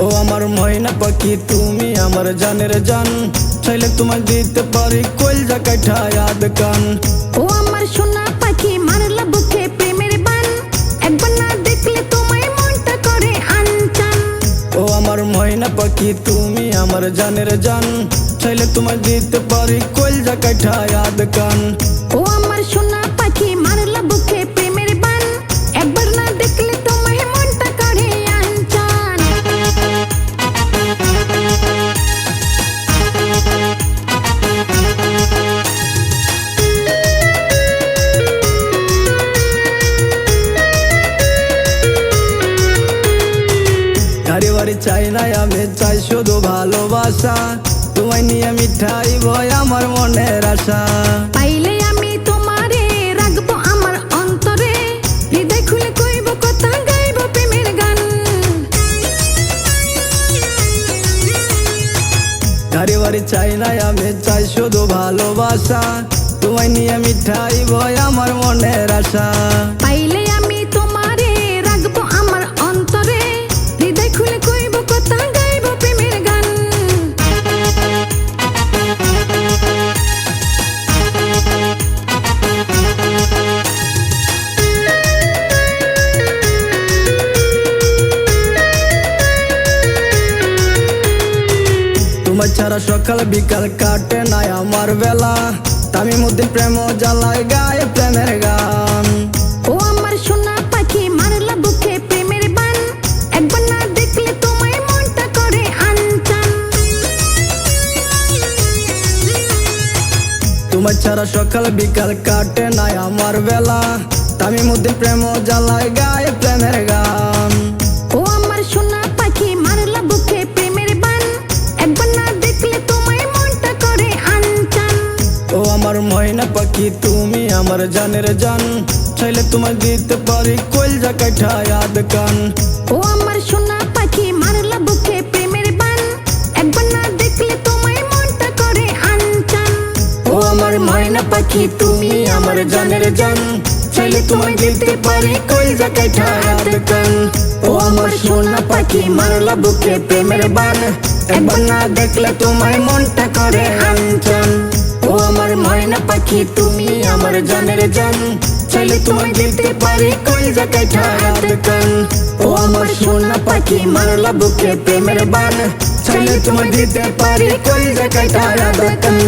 ও আমার ময়না পাখি তুমি আমার জানের জান, চাইলে তোমায় দিতে পারি কলজা কাঠা याद কান। ও আমার সোনা পাখি মারলা বুকে প্রেমের বান, একবার না দেখলে তোমায় মনটা করে আনচান। ও আমার ময়না পাখি তুমি আমার জানের জান, চাইলে তোমায় দিতে পারি কলজা কাঠা याद কান। ও আমার সোনা পাখি মারলা বুকে প্রেমের বান, একবার না দেখলে তোমায় মনটা করে আনচান। গাড়ি বাড়ি চাই না আমি চাই শুধু ভালোবাসা, তোমায় নিয়ে মিঠাই বয় আমার মনের আশা। পাইলে আমি তোমারে রাখবো আমার অন্তরে, হৃদয় খুলে কইব কথা গাইব প্রেমের গান। গাড়ি বাড়ি চাই না আমি চাই শুধু ভালোবাসা, তোমায় নিয়ে মিঠাই বয় আমার মনের আশা। পাইলে আমি তোমারে রাখবো আমার অন্তরে, হৃদয় খুলে কইব কথা গাইব প্রেমের গান। তোমার ছাড়া সকাল বিকাল কাটে না আমার বেলা, তামিমুদ্দিন প্রেম জ্বালায় গায়ে প্রেমের গান। ও আমার সোনা পাখি মারলা বুকে প্রেমের বান, একবার না দেখলে তোমায় মনটা করে আনচান। তোমার ছাড়া সকাল বিকাল কাটে না আমার বেলা, তামিমুদ্দিন প্রেম জ্বালায় গায়ে প্রেমের গান। ও আমার সোনা পাখি মারলা বুকে প্রেমের বান, একবার না দেখলে তোমায় মনটা করে আনচান। ও আমার ময়না পাখি তুমি আমার জানের জান, চাইলে তোমায় দিতে পারি কলজা কাঠা याद কান। ও আমার সোনা পাখি মারলা বুকে প্রেমের বান, একবার না দেখলে তোমায় মনটা করে আনচান। ও আমার ময়না পাখি তুমি আমার জানের জান, চাইলে তোমায় দিতে পারি কলজা কাঠা याद কান। ও আমার সোনা পাখি মারলা বুকে প্রেমের বান, একবার না দেখলে তোমায় মনটা করে আনচান। ও আমার ময়না পাখি তুমি আমার জানের জান, চাইলে তোমায় দিতে পারি কলজা কাঠা याद কান। ও আমার সোনা পাখি মারলা বুকে প্রেমের বান, চাইলে তোমায় দিতে পারি কলজা কাঠা याद কান।